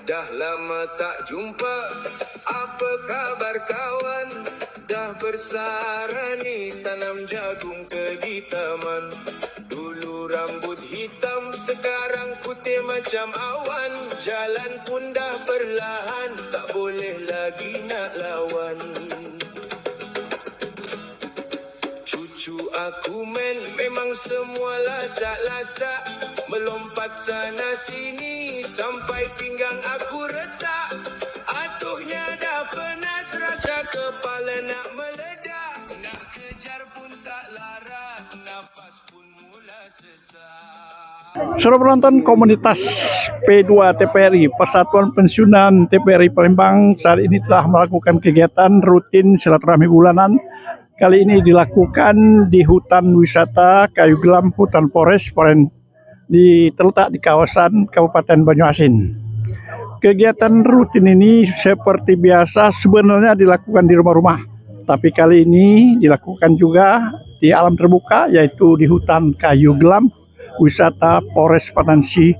Dah lama tak jumpa, apa kabar kawan? Dah bersarani tanam jagung ke di taman. Dulu rambut hitam, sekarang putih macam awan. Jalan pun dah perlahan, tak boleh lagi nak lawan. Cucu aku men, memang semua lasak-lasak. Melompat sana sini, sampai pinggang aku retak. Atuhnya dah penat, rasa kepala nak meledak. Nak kejar pun tak larat, nafas pun mula sesak. Saudara penonton komunitas P2 TVRI, Persatuan Pensiunan TVRI Palembang, saat ini telah melakukan kegiatan rutin silaturahmi bulanan. Kali ini dilakukan di hutan wisata Kayu Gelam, hutan forest terletak di kawasan Kabupaten Banyuasin. Kegiatan rutin ini seperti biasa sebenarnya dilakukan di rumah-rumah, tapi kali ini dilakukan juga di alam terbuka, yaitu di hutan Kayu Gelam, wisata forest fantasi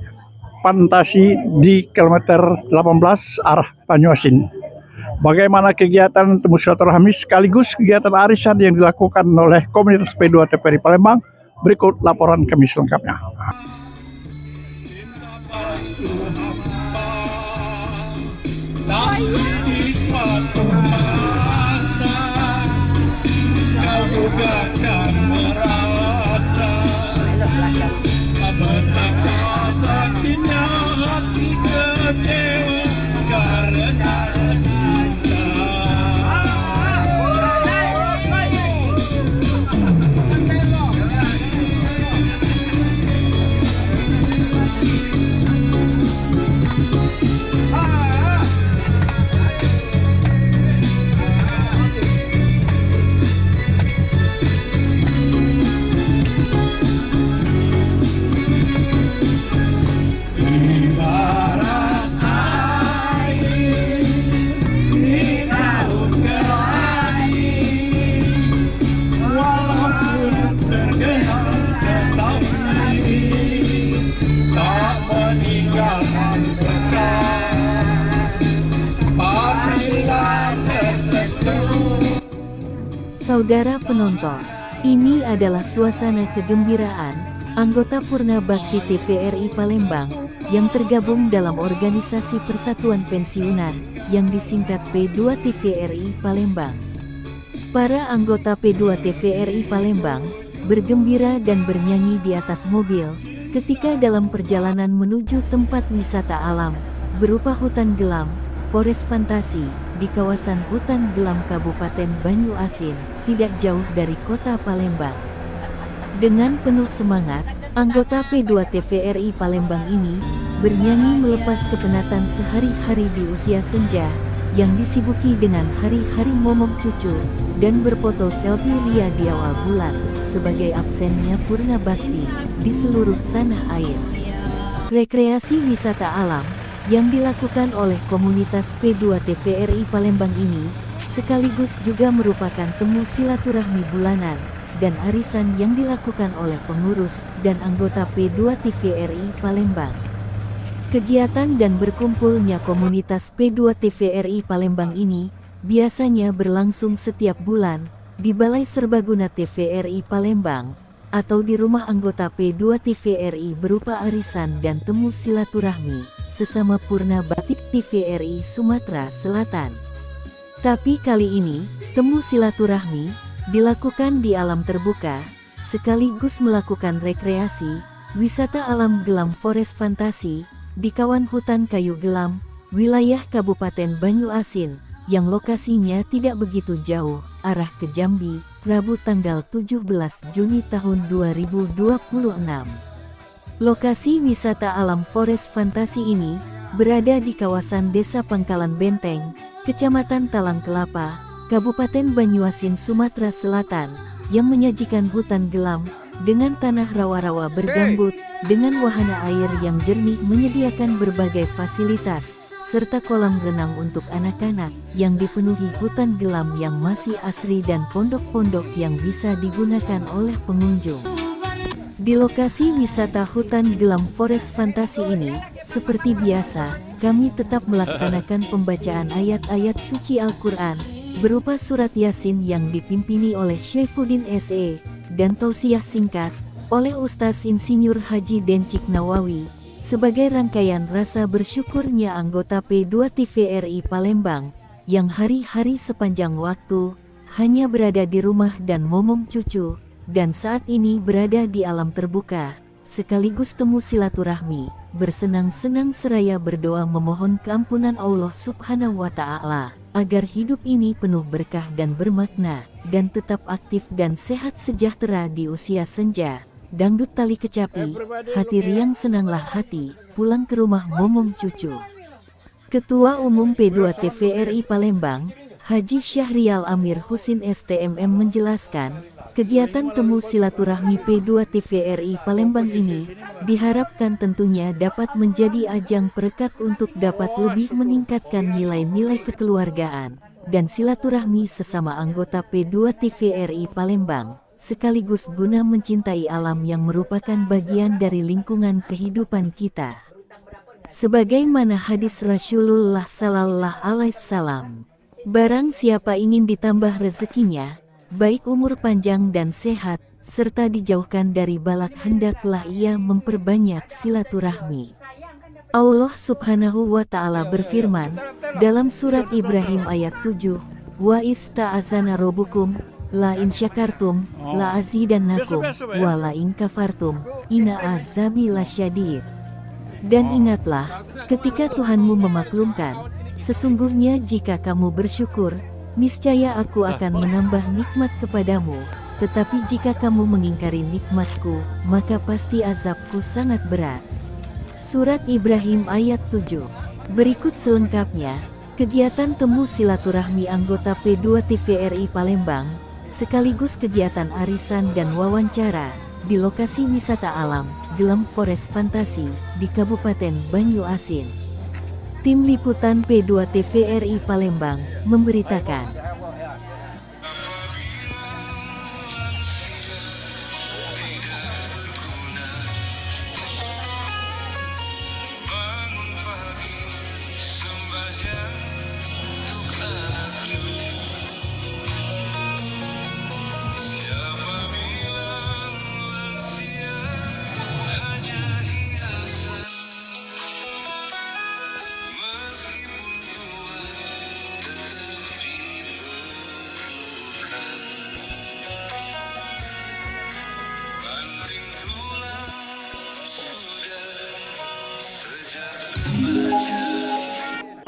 di kilometer 18 arah Banyuasin. Bagaimana kegiatan temu silaturahmi sekaligus kegiatan arisan yang dilakukan oleh komunitas P2 TVRI Palembang? Berikut laporan kami selengkapnya. Saudara penonton, ini adalah suasana kegembiraan anggota Purna Bakti TVRI Palembang yang tergabung dalam organisasi Persatuan Pensiunan yang disingkat P2 TVRI Palembang. Para anggota P2 TVRI Palembang bergembira dan bernyanyi di atas mobil ketika dalam perjalanan menuju tempat wisata alam berupa hutan gelam, forest fantasi di kawasan hutan gelam Kabupaten Banyuasin, tidak jauh dari kota Palembang. Dengan penuh semangat, anggota P2 TVRI Palembang ini bernyanyi melepas kepenatan sehari-hari di usia senja yang disibuki dengan hari-hari momok cucu dan berfoto selfie ria di awal bulan sebagai absennya Purna Bakti di seluruh tanah air. Rekreasi wisata alam yang dilakukan oleh komunitas P2 TVRI Palembang ini sekaligus juga merupakan temu silaturahmi bulanan dan arisan yang dilakukan oleh pengurus dan anggota P2 TVRI Palembang. Kegiatan dan berkumpulnya komunitas P2 TVRI Palembang ini biasanya berlangsung setiap bulan di Balai Serbaguna TVRI Palembang atau di rumah anggota P2 TVRI berupa arisan dan temu silaturahmi sesama Purna Bakti TVRI Sumatera Selatan. Tapi kali ini, temu silaturahmi dilakukan di alam terbuka, sekaligus melakukan rekreasi, wisata alam gelam forest fantasi, di kawan hutan Kayu Gelam, wilayah Kabupaten Banyuasin, yang lokasinya tidak begitu jauh, arah ke Jambi, Rabu tanggal 17 Juni tahun 2026. Lokasi wisata alam forest fantasi ini berada di kawasan Desa Pangkalan Benteng, Kecamatan Talang Kelapa, Kabupaten Banyuasin, Sumatera Selatan, yang menyajikan hutan gelam dengan tanah rawa-rawa bergambut, dengan wahana air yang jernih, menyediakan berbagai fasilitas, serta kolam renang untuk anak-anak yang dipenuhi hutan gelam yang masih asri dan pondok-pondok yang bisa digunakan oleh pengunjung. Di lokasi wisata hutan Gelam Forest Fantasi ini, seperti biasa, kami tetap melaksanakan pembacaan ayat-ayat suci Al-Quran, berupa surat Yasin yang dipimpini oleh Syaifuddin SE, dan tausiah singkat, oleh Ustaz Insinyur Haji Dencik Nawawi, sebagai rangkaian rasa bersyukurnya anggota P2 TVRI Palembang, yang hari-hari sepanjang waktu, hanya berada di rumah dan momong cucu, dan saat ini berada di alam terbuka, sekaligus temu silaturahmi, bersenang-senang seraya berdoa memohon keampunan Allah Subhanahu wa Ta'ala, agar hidup ini penuh berkah dan bermakna, dan tetap aktif dan sehat sejahtera di usia senja. Dangdut tali kecapi, hati riang senanglah hati, pulang ke rumah momong cucu. Ketua Umum P2 TVRI Palembang, Haji Syahrial Amir Husin STMM menjelaskan, kegiatan temu silaturahmi P2 TVRI Palembang ini diharapkan tentunya dapat menjadi ajang perekat untuk dapat lebih meningkatkan nilai-nilai kekeluargaan dan silaturahmi sesama anggota P2 TVRI Palembang, sekaligus guna mencintai alam yang merupakan bagian dari lingkungan kehidupan kita. Sebagaimana hadis Rasulullah Sallallahu Alaihi Wasallam, barang siapa ingin ditambah rezekinya, baik umur panjang dan sehat, serta dijauhkan dari balak, hendaklah ia memperbanyak silaturahmi. Allah Subhanahu wa Ta'ala berfirman dalam surat Ibrahim ayat 7, wa ista'azana rabbukum la in syakartum la azidannakum wa la in kafartum inna azabi lasyadid. Dan ingatlah, ketika Tuhanmu memaklumkan, sesungguhnya jika kamu bersyukur, niscaya aku akan menambah nikmat kepadamu, tetapi jika kamu mengingkari nikmatku, maka pasti azabku sangat berat. Surat Ibrahim ayat 7. Berikut selengkapnya, kegiatan temu silaturahmi anggota P2 TVRI Palembang, sekaligus kegiatan arisan dan wawancara, di lokasi wisata alam, Gelam Forest Fantasi, di Kabupaten Banyuasin. Tim Liputan P2 TVRI Palembang memberitakan.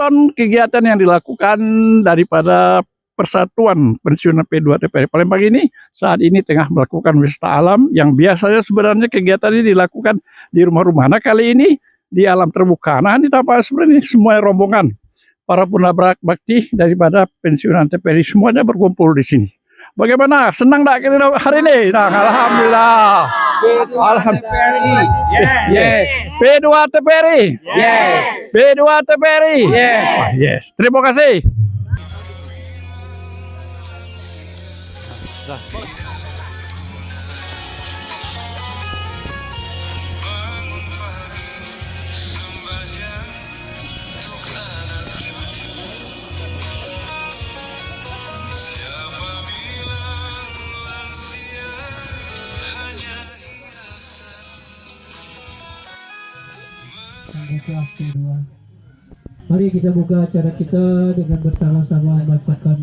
Kegiatan yang dilakukan daripada Persatuan Pensiunan P2 TVRI Palembang ini saat ini tengah melakukan wisata alam yang biasanya sebenarnya kegiatan ini dilakukan di rumah-rumah. Nah, kali ini di alam terbuka. Nah, ini tampak sebenarnya semua rombongan para punabrak bakti daripada Pensiunan TVRI semuanya berkumpul di sini. Bagaimana? Senang tak kita hari ini? Nah, alhamdulillah. Alhamdulillah. Yes. P2 TVRI. Yes. P2 TVRI. Yes. Yes. Terima kasih. Mari kita buka acara kita dengan bersama-sama membacakan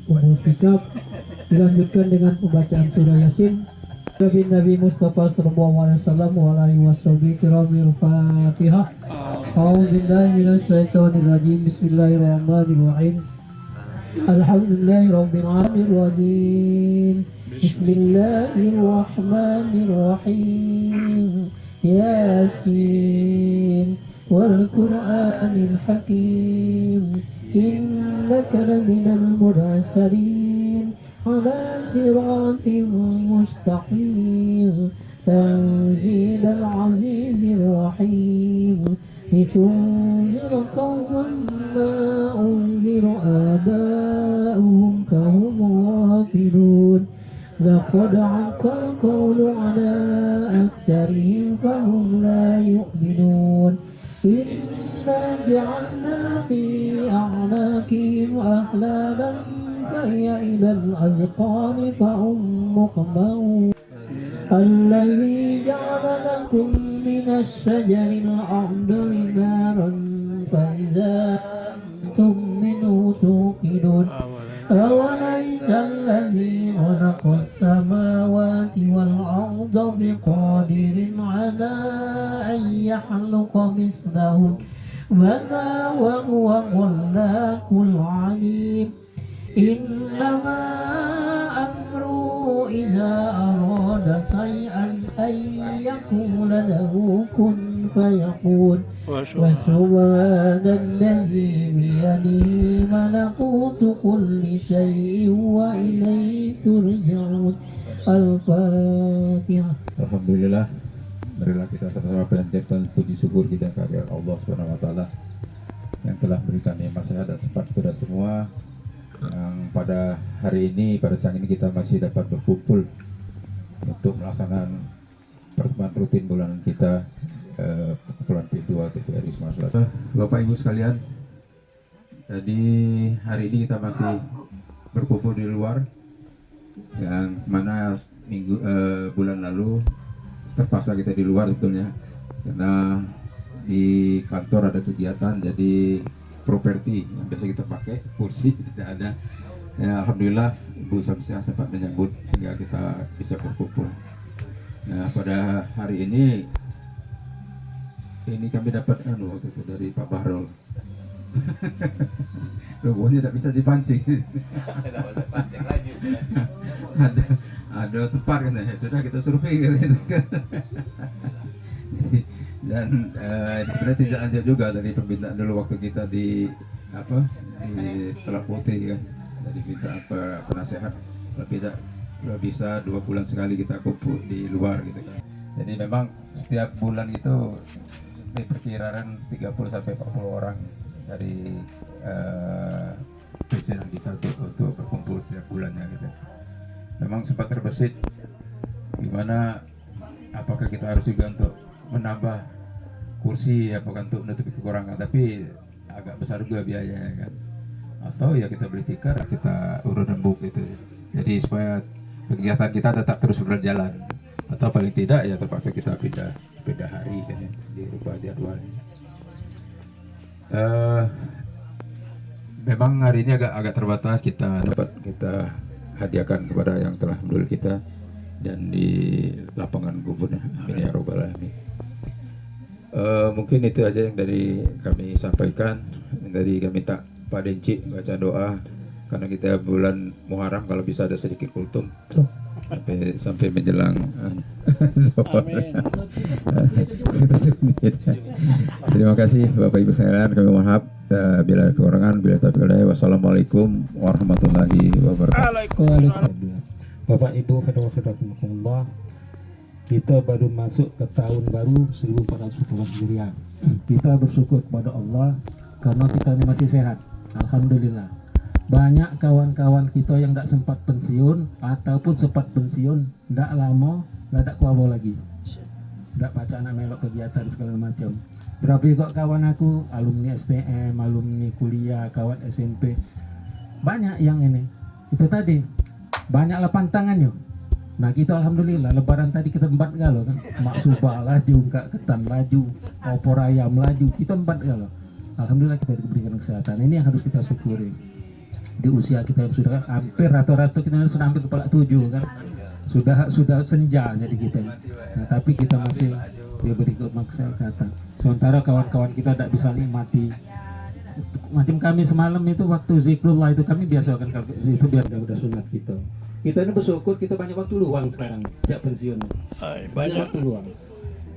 umul kitab, dilanjutkan dengan pembacaan surah Yasin. Nabi Mustafa sallallahu alaihi wasallam wa alihi wasallam. Fatihah. A'udzubillahi minasyaitonir rajim. Bismillahirrahmanirrahim. Alhamdulillahirabbil alamin. Bismillahirrahmanirrahim. Yasin wal Qur'anil Hakim, innaka laminal mursalin ala siratin mustaqim, tanzilal azizir rahim, litunzira qawman ma unzira aba'uhum kahum ghafilun. لقد عقى القول على أكثرهم فهم لا يؤمنون إنا جعلنا في أعناقهم أغلالا فهي إلى الأذقان فهم مقمحون الذي جعل لكم من الشجر الأخضر نارا فإذا أنتم منه توقدون أوليس الذي خلق السماوات والأرض بقادر على أن يخلق مثلهم بلى وهو الخلاق العليم إنما أمره إذا أراد شيئا أن يقول له كن فيكون وسبحان الذي بيده ملكوت كل شيء وإليه ترجعون الفاتحة. Alhamdulillah, marilah kita sama-sama panjatkan puji syukur kita kepada Allah Subhanahu wa taala yang telah berikan nikmat sehat dan sempat kepada semua, yang pada hari ini, pada siang ini kita masih dapat berkumpul untuk melaksanakan pertemuan rutin bulanan kita, perkumpulan P2 TVRI Sumatera Selatan. Bapak Ibu sekalian, jadi hari ini kita masih berkumpul di luar, yang mana bulan lalu terpaksa kita di luar sebetulnya karena di kantor ada kegiatan, jadi properti yang biasa kita pakai kursi tidak ada. Ya, alhamdulillah Ibu Samsiah sempat menyambut sehingga kita bisa berkumpul. Nah, pada hari ini kami dapat waktu itu dari Pak Bahrul. Logonya tak bisa dipancing. ada tempat kan ya, sudah kita survei gitu kan. Dan sebenarnya tidak lanjut juga dari permintaan dulu waktu kita di Teluk Putih kan, dari minta penasehat tidak bisa 2 bulan sekali kita kumpul di luar gitu kan. Jadi memang setiap bulan itu diperkirakan 30 sampai 40 orang dari pimpinan kita untuk berkumpul setiap bulannya gitu. Memang sempat terbesit gimana, apakah kita harus juga untuk menambah kursi, apakah untuk menutupi kekurangan, tapi agak besar juga biayanya kan, atau ya kita beli tikar, kita urut rembuk gitu. Jadi supaya kegiatan kita tetap terus berjalan, atau paling tidak ya terpaksa kita beda hari kan ya, dirubah jadwalnya. Memang hari ini agak terbatas, kita hadiahkan kepada yang telah mendahului kita dan di lapangan gubernur. Amin ya robbal alamin. Mungkin itu aja yang dari kami sampaikan. Dari kami minta Pak Denci baca doa karena kita bulan Muharram, kalau bisa ada sedikit kultum sampai menjelang Terima kasih Bapak Ibu sekalian, kami mohon maaf bila ada kekurangan, bila taufiq hidayah. Wassalamualaikum warahmatullahi wabarakatuh. Bapak Ibu hadirin, kita baru masuk ke tahun baru 1440 Hijriah. Kita bersyukur kepada Allah karena kita ini masih sehat. Alhamdulillah. Banyak kawan-kawan kita yang tidak sempat pensiun ataupun sempat pensiun tidak lama, tidak kuabau lagi. Tidak baca anak melok kegiatan segala macam. Berapa juga kawan aku, alumni STM, alumni kuliah, kawan SMP. Banyak yang ini. Itu tadi. Banyaklah pantangannya. Nah kita alhamdulillah lebaran tadi kita 4 galo kan, mak subah laju, kak ketan laju, opor ayam laju, kita 4 galo. Alhamdulillah kita diberikan kesehatan. Ini yang harus kita syukuri. Di usia kita yang sudah hampir rata-rata kita sudah hampir kepala 7 kan, sudah senja jadi kita. Nah tapi kita masih diberi kesehatan. Sementara kawan-kawan kita tidak bisa nikmati. Macam kami semalam itu waktu zikrullah itu kami biasakan itu biar udah sunat kita. Kita ini bersyukur kita banyak waktu luang sekarang sejak pensiun. Banyak waktu luang.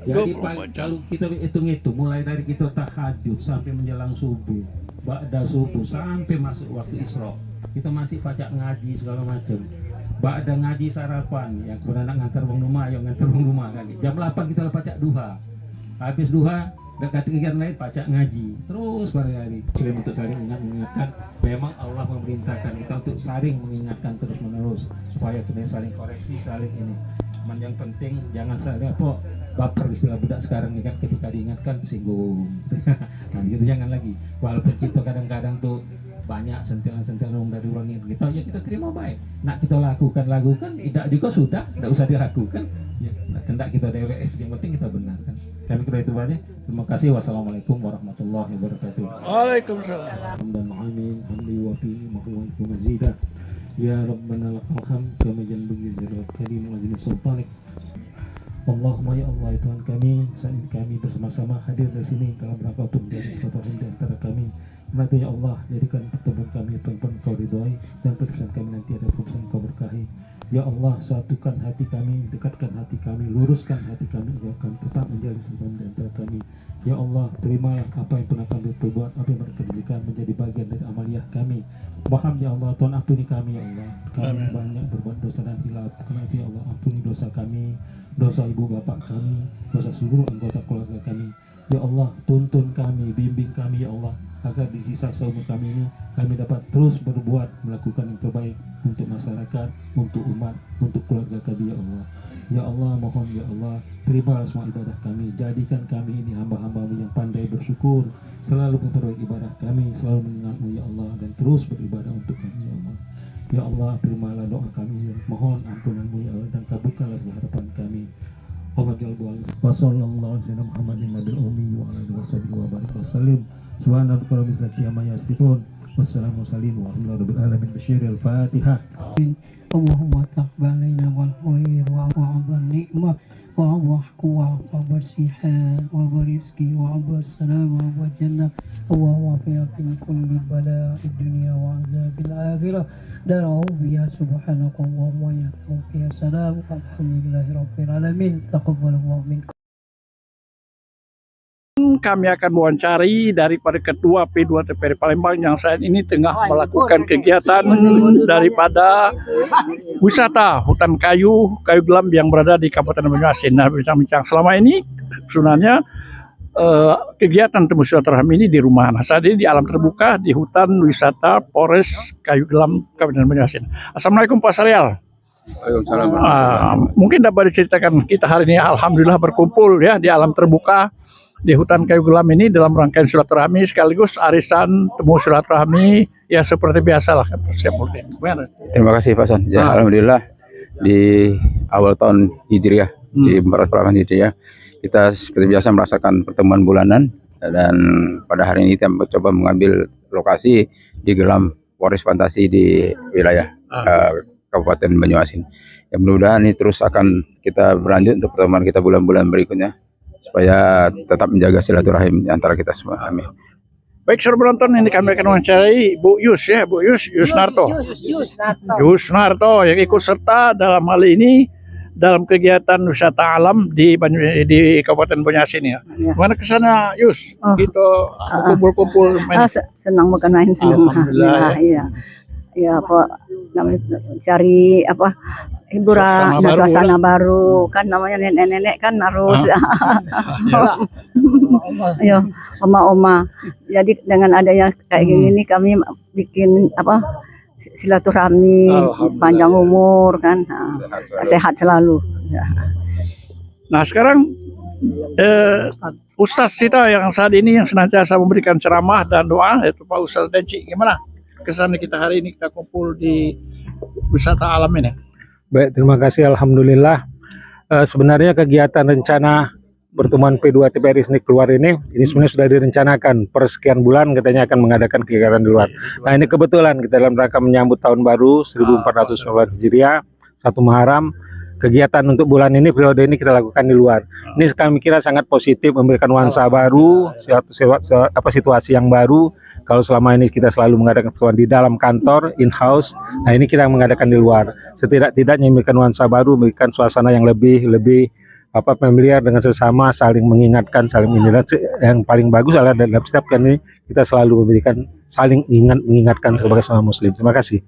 Jadi kalau kita hitung-hitung mulai dari kita tahajud sampai menjelang subuh, ba'da subuh sampai masuk waktu Isra, kita masih baca ngaji segala macam. Ba'da ngaji sarapan, yang kemudian ngantar wong rumah, yang ngantar wong rumah kan. Jam 8 kita baca duha. Habis duha Dan kegiatan lain pacak ngaji terus hari-hari. Selain untuk saling mengingatkan, memang Allah memerintahkan kita untuk saling mengingatkan terus menerus supaya kita saling koreksi, saling ini. Cuman yang penting jangan saling baper, istilah budak sekarang nih kan, ketika diingatkan singgung. Nah gitu jangan lagi. Walaupun kita kadang-kadang tuh banyak sentilan-sentilan dari orang yang kita, ya kita terima baik. Nak kita lakukan, tidak juga sudah, tidak usah dilakukan. Ya, hendak kita dewek, yang penting kita benar kan. Kami kira itu banyak. Terima kasih. Wassalamualaikum warahmatullahi wabarakatuh. Waalaikumsalam. Dan amin, hamdi wa fi mahwa mazidah. Ya Rabbana lakal hamd kama janbaghi jalal karim wa azmi sultanik. Allahumma ya Allah ya Tuhan kami, saat ini kami bersama-sama hadir di sini dalam rangka untuk menjadi silaturahim di antara kami. Nanti ya Allah, jadikan pertemuan kami pertemuan Kau ridhoi dan perpisahan kami nanti ada perpisahan Kau berkahi. Ya Allah, satukan hati kami, dekatkan hati kami, luruskan hati kami agar kami tetap menjadi silaturahim di antara kami. Ya Allah, terimalah apa yang pernah kami perbuat, apa yang mereka berikan menjadi bagian dari amaliyah kami. Paham ya Allah, Tuhan ampuni kami ya Allah. Kami banyak berbuat dosa dan hilaf. Karena itu ya Allah, ampuni dosa kami, dosa ibu bapak kami, dosa seluruh anggota keluarga kami. Ya Allah, tuntun kami, bimbing kami ya Allah, agar di sisa seumur kami ini kami dapat terus berbuat, melakukan yang terbaik untuk masyarakat, untuk umat, untuk keluarga kami ya Allah. Ya Allah, mohon ya Allah, terima semua ibadah kami, jadikan kami ini hamba-hambamu yang pandai bersyukur, selalu memperbaiki ibadah kami, selalu mengingatmu ya Allah, dan terus beribadah untuk kami ya Allah. Ya Allah, terimalah doa kami, mohon ampunanmu ya Allah, dan kabulkanlah segala harapan kami. Wa sallallahu alaihi Muhammadin nabil ummi wa ala alihi washabihi wa barik wasallim. Subhanaka rabbil izzati amma yasifun. Wassalamu alaikum warahmatullahi wabarakatuh. Basyiril Fatihah. Allahumma taqabbal wal khair wa wa'adhan ni'mah wa wahku wa barsiha wa barizki wa barsalam wa jannah wa wafiyatin kulli bala'i dunya wa azabil akhirah. Darau biya subhanakallah wa ya tawfiya salam alhamdulillahi rabbil alamin. Taqabbalallahu minkum. Kami akan wawancari daripada Ketua P2 TPRI Palembang yang saat ini tengah melakukan kegiatan daripada wisata hutan kayu gelam yang berada di Kabupaten Banyuasin. Nah, bincang-bincang selama ini sebenarnya kegiatan temu silaturahmi ini di rumah. Nah, saat ini di alam terbuka di hutan wisata Polres Kayu Gelam Kabupaten Banyuasin. Assalamualaikum Pak Saryal. Mungkin dapat diceritakan kita hari ini alhamdulillah berkumpul ya di alam terbuka di hutan Kayu Gelam ini dalam rangkaian silaturahmi sekaligus arisan temu silaturahmi ya seperti biasa lah. Terima kasih Pak San. Ya, alhamdulillah di awal tahun Hijriah, di 1448 Hijriah, kita seperti biasa merasakan pertemuan bulanan dan pada hari ini kita mencoba mengambil lokasi di Gelam Polres Fantasi di wilayah Kabupaten Banyuasin. Ya, mudah-mudahan ini terus akan kita berlanjut untuk pertemuan kita bulan-bulan berikutnya supaya tetap menjaga silaturahim antara kita semua. Amin. Baik, saudara penonton, ini kami akan wawancari Bu Yus ya, Bu Yus Narto. Yus Narto yang ikut serta dalam hal ini dalam kegiatan wisata alam di Kabupaten Banyuasin ya. Mana kesana Yus? Gitu kumpul-kumpul main. Senang bukan main, senang. Alhamdulillah. Iya. Ya apa namanya, cari apa hiburan, suasana baru kan, namanya nenek-nenek kan harus ya oma-oma. Jadi dengan adanya kayak gini nih kami bikin apa silaturahmi, panjang umur kan, sehat selalu ya. Nah sekarang Ustadz kita yang saat ini yang senantiasa memberikan ceramah dan doa yaitu Pak Ustadz Denci, gimana kesan kita hari ini kita kumpul di wisata alam ini? Baik, terima kasih. Alhamdulillah. Sebenarnya kegiatan rencana pertemuan P2 TPRI ini keluar ini sebenarnya sudah direncanakan per sekian bulan katanya akan mengadakan kegiatan di luar. Nah ini kebetulan kita dalam rangka menyambut tahun baru 1448 Hijriah 1 Muharram. Kegiatan untuk bulan ini, periode ini kita lakukan di luar. Ini kami kira sangat positif, memberikan nuansa baru, situasi yang baru. Kalau selama ini kita selalu mengadakan pertemuan di dalam kantor, in-house, nah ini kita mengadakan di luar. Setidak-tidaknya memberikan nuansa baru, memberikan suasana yang lebih familiar dengan sesama, saling mengingatkan, saling mengingat. Yang paling bagus adalah dalam setiap kali ini kita selalu memberikan saling mengingatkan sebagai seorang Muslim. Terima kasih.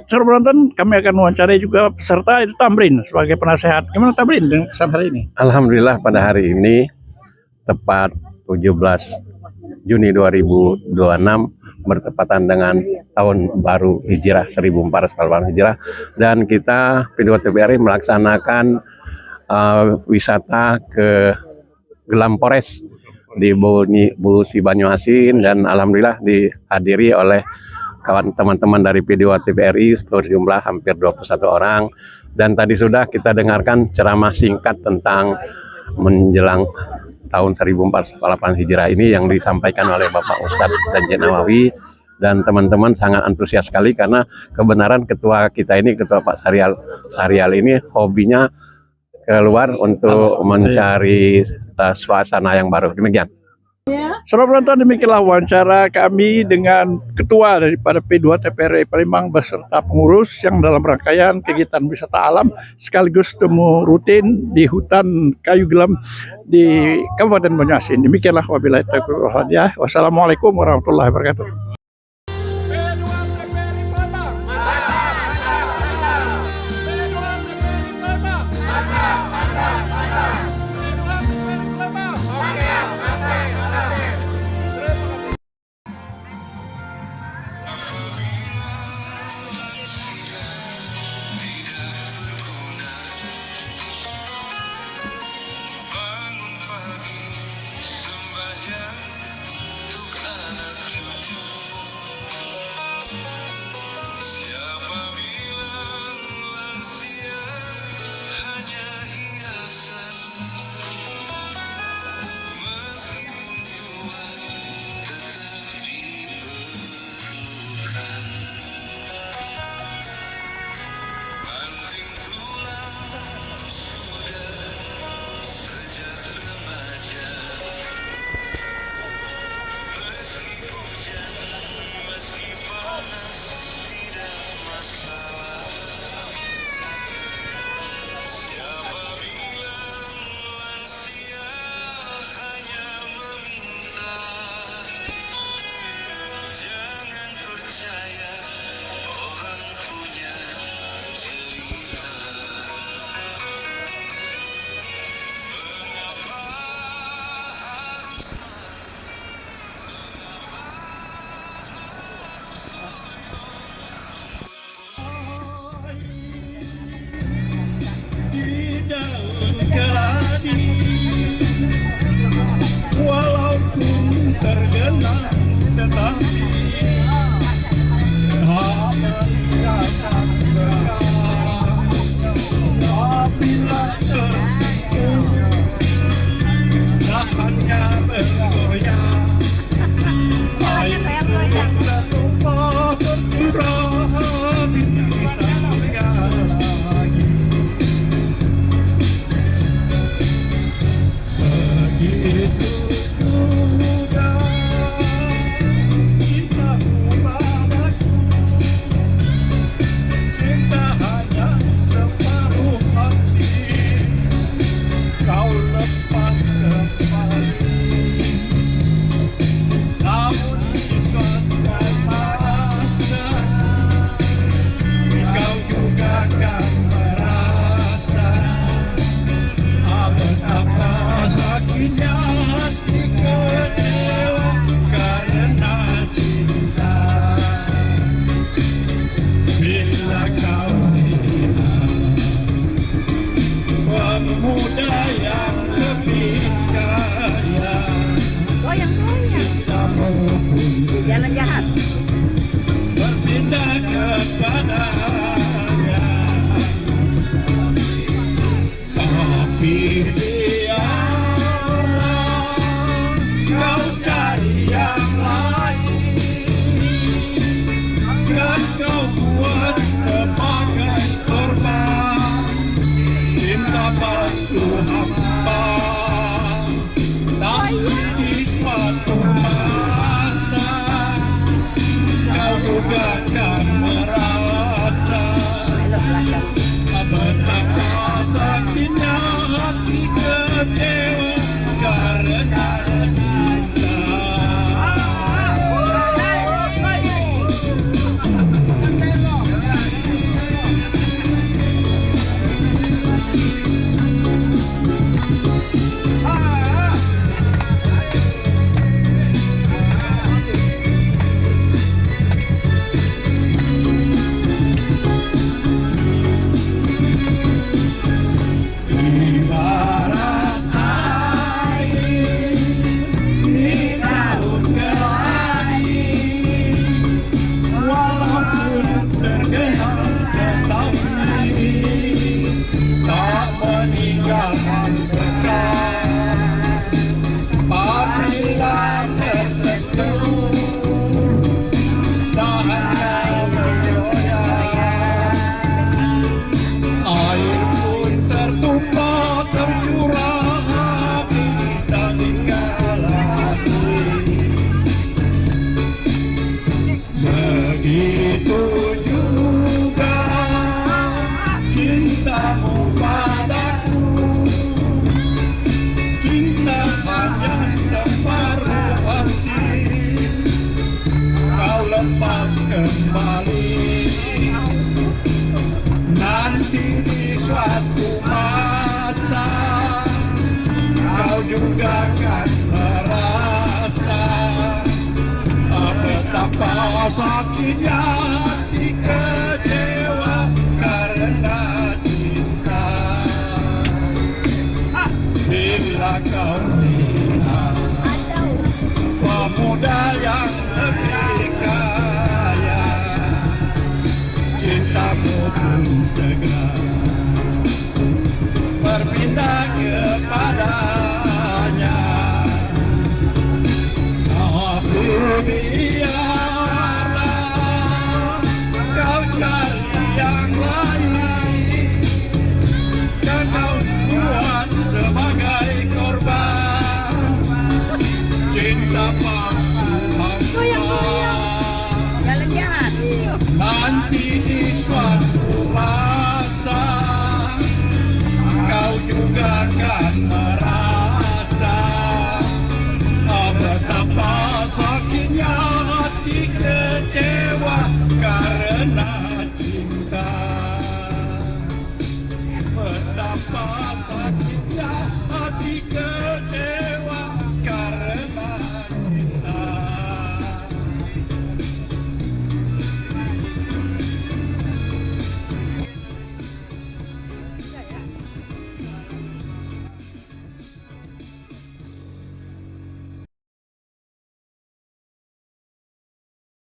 Saudara penonton, kami akan wawancari juga peserta itu Tamrin sebagai penasehat. Gimana Tamrin dengan kesan hari ini? Alhamdulillah pada hari ini tepat Juni 2026 bertepatan dengan tahun baru Hijrah 1448 Hijrah, dan kita P2 TVRI melaksanakan wisata ke Gelampores di Busi Banyuasin, dan alhamdulillah dihadiri oleh teman-teman dari P2 TVRI berjumlah hampir 21 orang. Dan tadi sudah kita dengarkan ceramah singkat tentang menjelang tahun 1448 Hijrah ini yang disampaikan oleh Bapak Ustadz dan Nawawi, dan teman-teman sangat antusias sekali karena kebenaran ketua kita ini, ketua Pak Syarial ini hobinya keluar untuk mencari suasana yang baru. Demikian. Saudara penonton, demikianlah wawancara kami dengan ketua daripada P2 TVRI Palembang beserta pengurus yang dalam rangkaian kegiatan wisata alam sekaligus temu rutin di hutan kayu gelam di Kabupaten Banyuasin. Demikianlah, wabillahi taufiq wal hidayah. Wassalamualaikum warahmatullahi wabarakatuh. Bangun pagi, sembahyang untuk anak cucu. Siapa bilang lansia hanya hiasan? Meskipun tua tetap diperlukan. Banting tulang sudah sejak remaja. Meski hujan, meski panas, tidak masalah. Siapa bilang lansia hanya meminta? Jangan percaya orang punya cerita. Mengapa harus di daun keladi, walaupun tergenang tetapi tak merasakan berat. Apabila tertidur dahannya bergoyang, air yang tumpah tercurah bisa lagi. Begitu juga cintamu padaku, cinta hanya separuh hati, kau lepas kembali. Namun jika tak merasa, kau juga akan merasa betapa sakitnya hati kecewa karena cinta. Bila kau lihat pemuda yang lebih kaya, cintamu pun Jangan jahat. berpindah kepadanya. Tapi biarlah kau cari yang lain, dan kau buat sebagai korban cinta palsu hamba. Tapi di suatu masa kau juga akan merasa betapa sakitnya hati kecewa karena cinta. juga kan merasa betapa sakitnya hati kecewa karena cinta. Bila kau